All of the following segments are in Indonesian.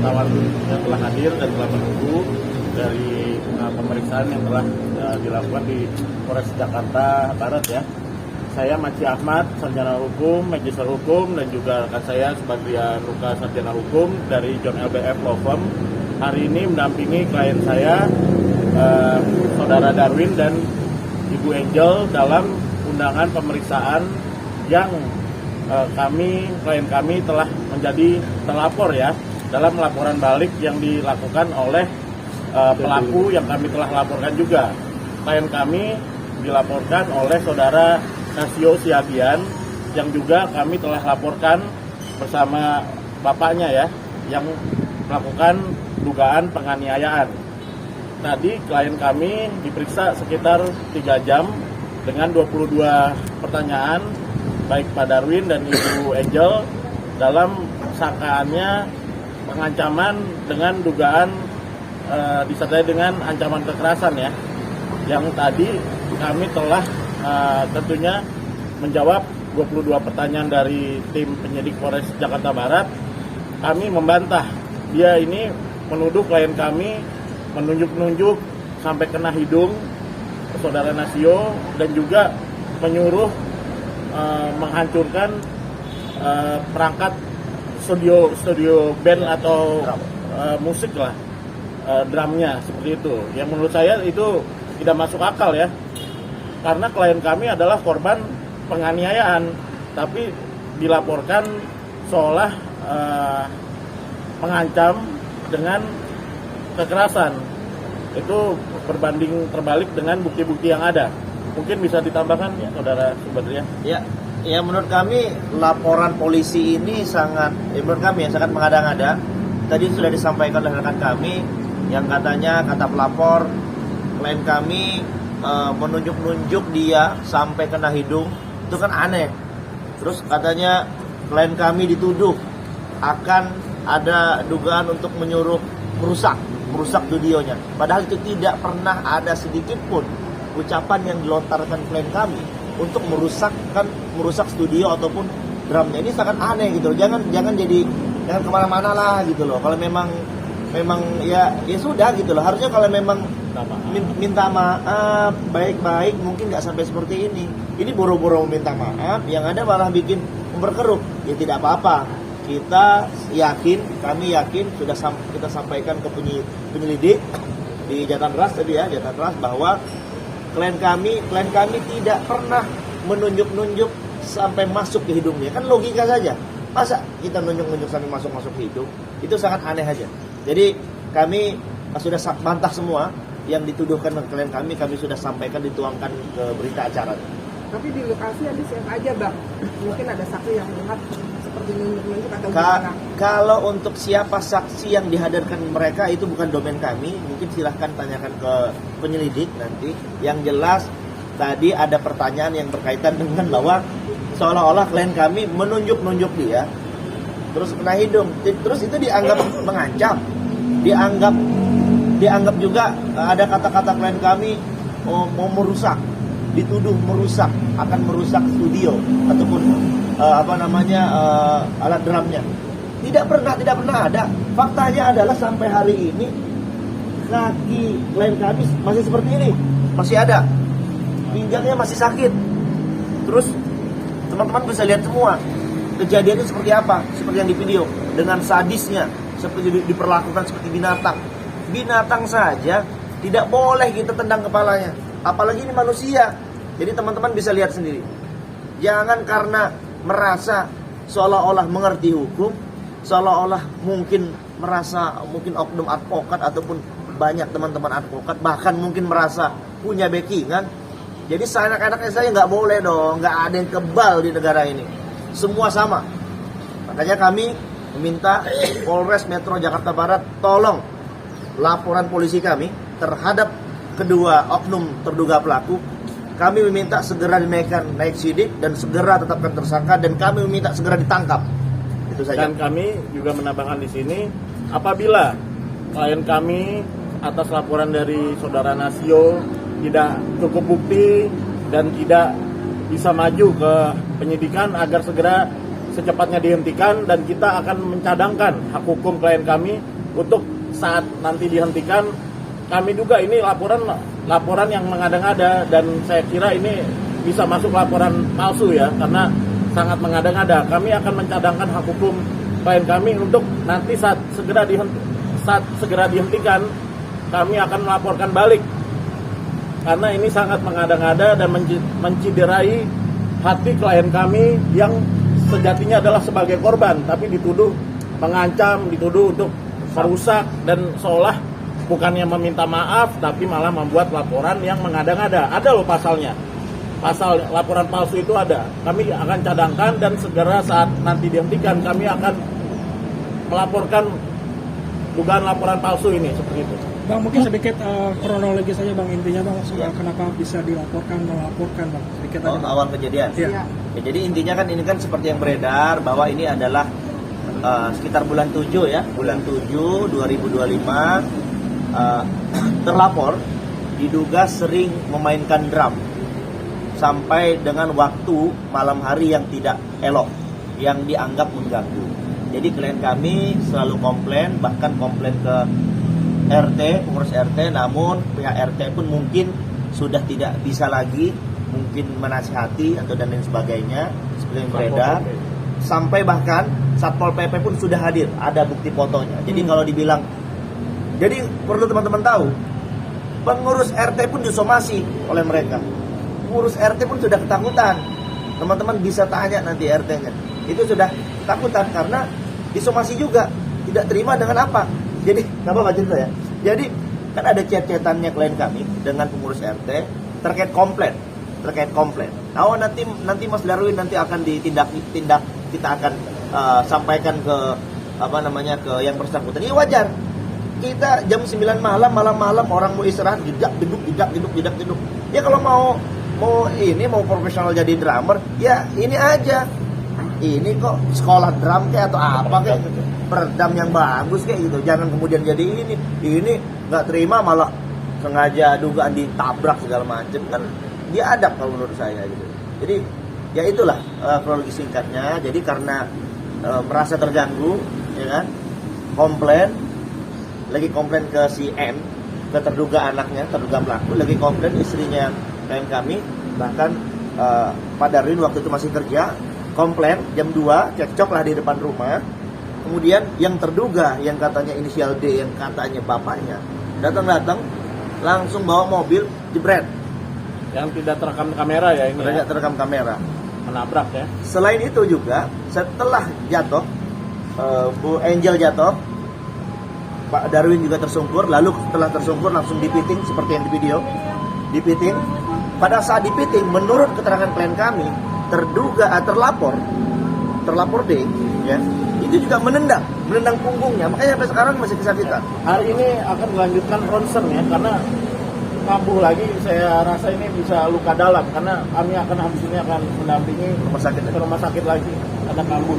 Nawarudin yang telah hadir dan telah menunggu dari pemeriksaan yang telah dilakukan di Polres Jakarta Barat ya. Saya Maci Ahmad, sarjana hukum, magister hukum, dan juga rekan saya sebagian Luka sarjana hukum dari John LBF Law Firm. Hari ini mendampingi klien saya, Saudara Darwin dan Ibu Angel dalam undangan pemeriksaan yang klien kami telah menjadi terlapor ya dalam laporan balik yang dilakukan oleh pelaku yang kami telah laporkan juga. Klien kami dilaporkan oleh Saudara Nasio Siagian yang juga kami telah laporkan bersama bapaknya ya yang melakukan dugaan penganiayaan. Tadi klien kami diperiksa sekitar 3 jam dengan 22 pertanyaan baik Pak Darwin dan Ibu Angel dalam sangkaannya pengancaman dengan dugaan disertai dengan ancaman kekerasan ya. Yang tadi kami telah tentunya menjawab 22 pertanyaan dari tim penyidik Polres Jakarta Barat. Kami membantah dia ini menuduh klien kami menunjuk-nunjuk sampai kena hidung Saudara Nasio dan juga menyuruh menghancurkan perangkat studio band atau musik lah, drumnya seperti itu. Yang menurut saya itu tidak masuk akal ya, karena klien kami adalah korban penganiayaan, tapi dilaporkan seolah mengancam dengan kekerasan. Itu berbanding terbalik dengan bukti-bukti yang ada. Mungkin bisa ditambahkan ya, Saudara Subadria? Ya, menurut kami laporan polisi ini sangat mengada-ngada. Tadi sudah disampaikan oleh rekan kami yang katanya kata pelapor klien kami menunjuk-nunjuk dia sampai kena hidung. Itu kan aneh. Terus katanya klien kami dituduh akan ada dugaan untuk menyuruh merusak studionya. Padahal itu tidak pernah ada sedikit pun ucapan yang dilontarkan klien kami untuk merusak studio ataupun drumnya. Ini sangat aneh gitu. Jangan kemana-mana lah gitu loh. Kalau memang ya sudah gitu loh. Harusnya kalau memang minta maaf baik-baik mungkin nggak sampai seperti ini. Ini boro-boro minta maaf, yang ada malah bikin memperkeruh. Ya tidak apa-apa. Kami yakin sudah kita sampaikan ke penyelidik di Jatan Ras tadi ya, Jatan Ras, bahwa klien kami tidak pernah menunjuk-nunjuk sampai masuk ke hidungnya. Kan logika saja. Masa kita nunjuk-nunjuk sampai masuk ke hidung? Itu sangat aneh aja. Jadi kami sudah bantah semua yang dituduhkan ke klien kami sudah sampaikan, dituangkan ke berita acara. Tapi di lokasi ada siapa aja, Bang? Mungkin ada saksi yang melihat seperti nunjuk-nunjuk atau gimana? Kalau untuk siapa saksi yang dihadirkan mereka itu bukan domain kami. Mungkin silahkan tanyakan ke penyelidik nanti. Yang jelas tadi ada pertanyaan yang berkaitan dengan bahwa seolah-olah klien kami menunjuk-nunjuk dia terus kena hidung. Terus itu dianggap mengancam. Dianggap juga ada kata-kata klien kami mau merusak, dituduh akan merusak studio ataupun alat drumnya. Tidak pernah ada. Faktanya adalah sampai hari ini kaki klien kami masih seperti ini, masih ada, pinggangnya masih sakit. Terus teman-teman bisa lihat semua kejadiannya seperti apa, seperti yang di video, dengan sadisnya, seperti diperlakukan seperti binatang saja tidak boleh kita tendang kepalanya, apalagi ini manusia. Jadi teman-teman bisa lihat sendiri. Jangan karena merasa seolah-olah mengerti hukum, seolah-olah mungkin oknum advokat ataupun banyak teman-teman advokat bahkan mungkin merasa punya backingan. Jadi anak-anaknya saya nggak boleh dong, nggak ada yang kebal di negara ini. Semua sama. Makanya kami meminta Polres Metro Jakarta Barat tolong laporan polisi kami terhadap kedua oknum terduga pelaku. Kami meminta segera dinaikkan naik sidik dan segera tetapkan tersangka, dan kami meminta segera ditangkap. Itu saja. Dan kami juga menambahkan di sini, apabila klien kami atas laporan dari Saudara Nasio tidak cukup bukti dan tidak bisa maju ke penyidikan, agar segera secepatnya dihentikan, dan kita akan mencadangkan hak hukum klien kami untuk saat nanti dihentikan, kami duga ini laporan yang mengada-ngada, dan saya kira ini bisa masuk laporan palsu ya, karena sangat mengada-ngada. Kami akan mencadangkan hak hukum klien kami untuk nanti saat segera dihentikan, kami akan melaporkan balik, karena ini sangat mengada-ngada dan menciderai hati klien kami yang sejatinya adalah sebagai korban, tapi dituduh mengancam, dituduh untuk merusak, dan seolah bukannya meminta maaf tapi malah membuat laporan yang mengada-ngada. Ada loh pasalnya, pasal laporan palsu itu ada. Kami akan cadangkan, dan segera saat nanti dihentikan kami akan melaporkan dugaan laporan palsu ini, seperti itu. Bang, mungkin sedikit kronologi saja Bang, intinya Bang, kenapa bisa melaporkan Bang, sedikit aja. Awal kejadian. Iya. Ya, jadi intinya kan ini kan seperti yang beredar bahwa ini adalah sekitar bulan 7 ya, bulan 7 2025 terlapor diduga sering memainkan drum sampai dengan waktu malam hari yang tidak elok, yang dianggap mengganggu. Jadi klien kami selalu komplain, bahkan komplain ke RT, pengurus RT, namun pihak RT pun mungkin sudah tidak bisa lagi mungkin menasihati atau dan lain sebagainya seperti yang beredar. Sampai bahkan Satpol PP pun sudah hadir, ada bukti fotonya. Jadi kalau dibilang, jadi perlu teman-teman tahu, pengurus RT pun disomasi oleh mereka. Pengurus RT pun sudah ketakutan. Teman-teman bisa tanya nanti RT-nya. Itu sudah ketakutan karena disomasi juga, tidak terima dengan apa. Jadi, apa cerita ya? Jadi, kan ada chat-chatannya klien kami dengan pengurus RT terkait komplain. Nah, nanti Mas Darwin nanti akan ditindak, kita akan sampaikan ke ke yang bersangkutan. Ini wajar. Kita jam 9 malam orang mau istirahat, jedak jeduk. Ya kalau mau profesional jadi drummer, ya ini aja. Ini kok sekolah drum kayak atau apa kayak peredam yang bagus kayak gitu. Jangan kemudian jadi ini nggak terima malah sengaja dugaan ditabrak segala macam, kan dia adab kalau menurut saya gitu. Jadi ya itulah kronologi singkatnya. Jadi karena merasa terganggu, ya kan, lagi komplain ke si N, ke terduga anaknya, terduga pelaku, lagi komplain istrinya klien kami, bahkan Pak Darwin waktu itu masih kerja, komplain jam 2, cekcok lah di depan rumah. Kemudian yang terduga, yang katanya inisial D, yang katanya bapaknya, datang langsung bawa mobil jebret. Yang tidak terekam kamera ya ini. Tidak terekam kamera. Menabrak ya. Selain itu juga setelah jatuh, Bu Angel jatuh, Pak Darwin juga tersungkur. Lalu setelah tersungkur langsung dipiting seperti yang di video. Dipiting. Pada saat dipiting, menurut keterangan klien kami, terlapor D, ya, itu juga menendang punggungnya. Makanya sampai sekarang masih kesakitan. Hari ini akan dilanjutkan ronsen ya, karena kambuh lagi, saya rasa ini bisa luka dalam, karena kami habis ini akan mendampingi ke rumah sakit lagi karena kambuh.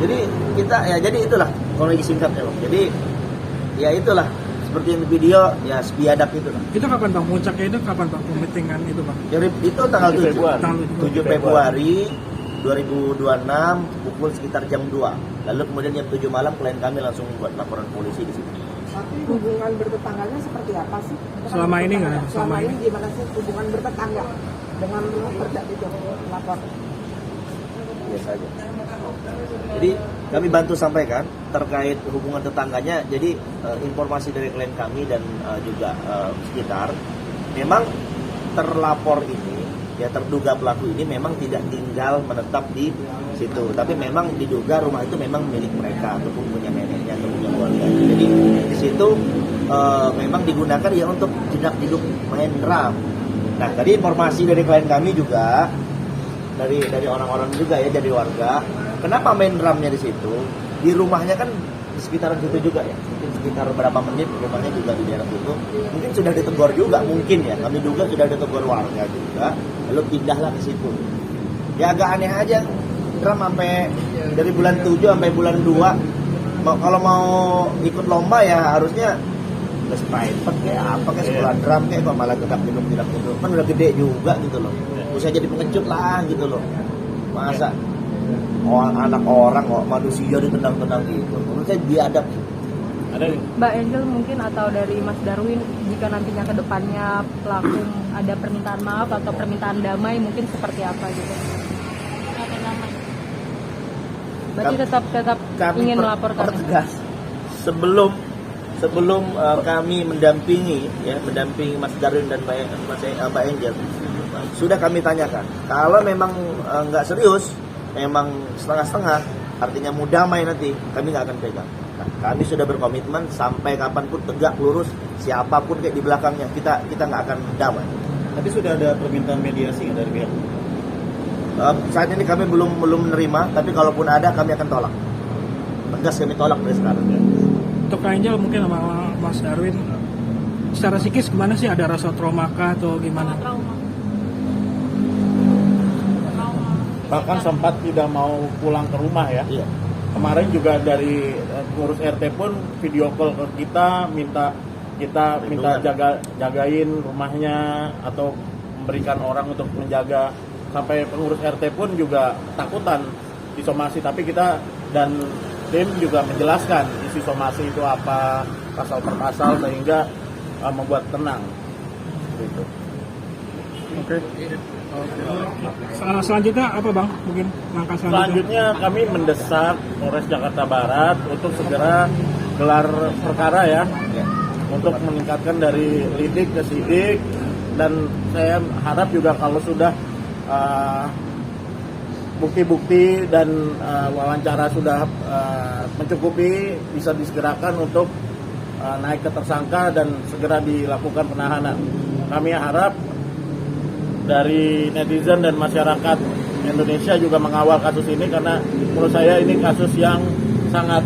Jadi jadi itulah kronologi singkatnya, Bang. Jadi ya itulah seperti yang di video, ya biadab itulah. Itu kapan Bang? Puncaknya itu kapan Bang? Pemitingan itu Bang? Jadi itu tanggal 7 7 Februari 2026 pukul sekitar jam 2. Lalu kemudian jam 7 malam klien kami langsung membuat laporan polisi di situ. Tapi hubungan bertetangganya seperti apa sih? Selama ini nggak ada? Selama ini gimana sih hubungan bertetangga dengan kerja itu lapor? Biasa aja. Jadi kami bantu sampaikan terkait hubungan tetangganya. Jadi informasi dari klien kami dan juga sekitar, memang terlapor ini, ya terduga pelaku ini memang tidak tinggal menetap di situ, tapi memang diduga rumah itu memang milik mereka ataupun punya neneknya atau punya keluarga. Jadi di situ memang digunakan ya untuk jedak-jeduk main drum. Nah, tadi informasi dari klien kami juga dari orang-orang juga ya, dari warga. Kenapa main drumnya di situ? Di rumahnya kan di sekitaran situ juga ya, mungkin sekitar berapa menit rumahnya juga di daerah situ. Mungkin sudah ditegur juga, mungkin ya, kami duga sudah ditegur warga juga. Lalu pindahlah ke situ. Ya agak aneh aja, drum sampai dari bulan 7 sampai bulan 2. Kalau mau ikut lomba ya harusnya plus private kayak apa kayak sekolah drum kayak kok malah tetap hidup kan udah gede juga gitu loh. Bisa jadi pengecut lah gitu loh. Masa anak orang kok manusia ditendang-tendang gitu. Menurut saya biadab. Ada nih. Mbak Angel mungkin atau dari Mas Darwin, jika nantinya ke depannya pelaku ada permintaan maaf atau permintaan damai, mungkin seperti apa gitu? Berarti tetap Kami ingin melaporkan. pertegas sebelum kami mendampingi Mas Darwin dan Mbak Angel, sudah kami tanyakan. Kalau memang nggak serius, memang setengah-setengah, artinya mau damai nanti, kami nggak akan pegang. Nah, kami sudah berkomitmen sampai kapanpun tegak lurus, siapapun kayak di belakangnya, kita nggak akan damai. Tapi sudah ada permintaan mediasi nggak dari pihak? Saat ini kami belum menerima, tapi kalaupun ada kami akan tolak. Tegas kami tolak dari sekarang. Untuk Kak Angel mungkin sama Mas Darwin, secara psikis gimana sih, ada rasa trauma kah atau gimana? Bahkan sempat tidak mau pulang ke rumah ya. Iya. Kemarin juga dari pengurus RT pun video call ke kita, minta jagain rumahnya atau memberikan orang untuk menjaga. Sampai pengurus RT pun juga takutan disomasi, tapi kita dan tim juga menjelaskan isi somasi itu apa, pasal per pasal, sehingga membuat tenang. Gitu. Oke. Selanjutnya apa Bang? Mungkin langkah Selanjutnya kami mendesak Polres Jakarta Barat untuk segera gelar perkara ya, untuk meningkatkan dari lidik ke sidik, dan saya harap juga kalau sudah bukti-bukti dan wawancara sudah mencukupi, bisa disegerakan untuk naik ke tersangka dan segera dilakukan penahanan. Kami harap dari netizen dan masyarakat Indonesia juga mengawal kasus ini, karena menurut saya ini kasus yang sangat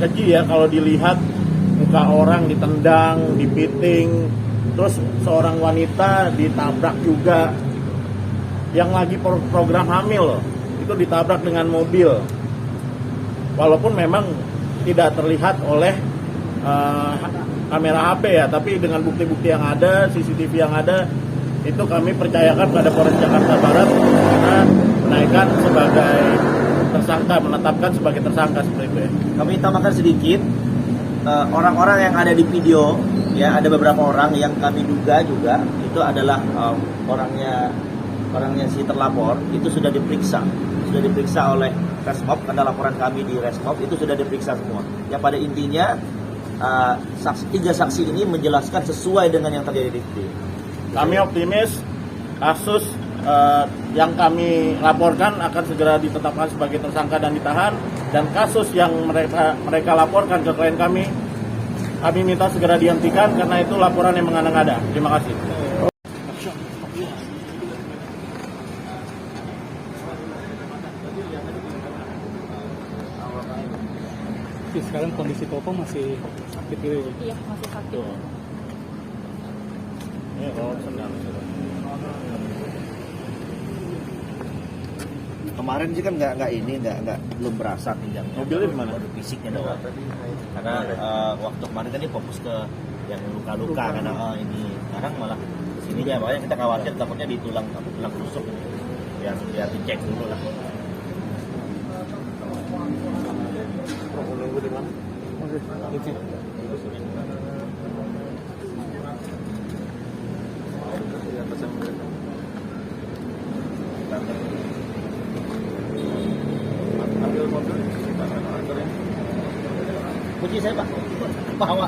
keji ya, kalau dilihat muka orang ditendang, dipiting, terus seorang wanita ditabrak juga, yang lagi program hamil itu ditabrak dengan mobil, walaupun memang tidak terlihat oleh kamera HP ya, tapi dengan bukti-bukti yang ada, CCTV yang ada, itu kami percayakan pada Polres Jakarta Barat karena menaikkan sebagai tersangka, menetapkan sebagai tersangka seperti itu ya. Kami tambahkan sedikit, orang-orang yang ada di video, ya ada beberapa orang yang kami duga juga itu adalah orangnya si terlapor, itu sudah diperiksa oleh Resmob, karena laporan kami di Resmob itu sudah diperiksa semua. Ya pada intinya tiga saksi ini menjelaskan sesuai dengan yang terjadi di video. Kami optimis kasus yang kami laporkan akan segera ditetapkan sebagai tersangka dan ditahan, dan kasus yang mereka laporkan ke klien kami minta segera dihentikan karena itu laporan yang mengada-ngada. Terima kasih. sekarang kondisi Popo masih sakit gitu ya? Iya, masih sakit. Ini rawat sedang. Kemarin sih kan nggak belum berasa pinjamnya. Mobilnya di mana? Baru fisiknya doang. Karena waktu kemarin kan dia fokus ke yang luka-luka karena ini. Sekarang malah sini ya, makanya kita khawatir takutnya di tulang rusuk. Biar dicek dulu lah. Menunggu di mana? Oke. Ambil mobil. Kunci saya Pak, bawa.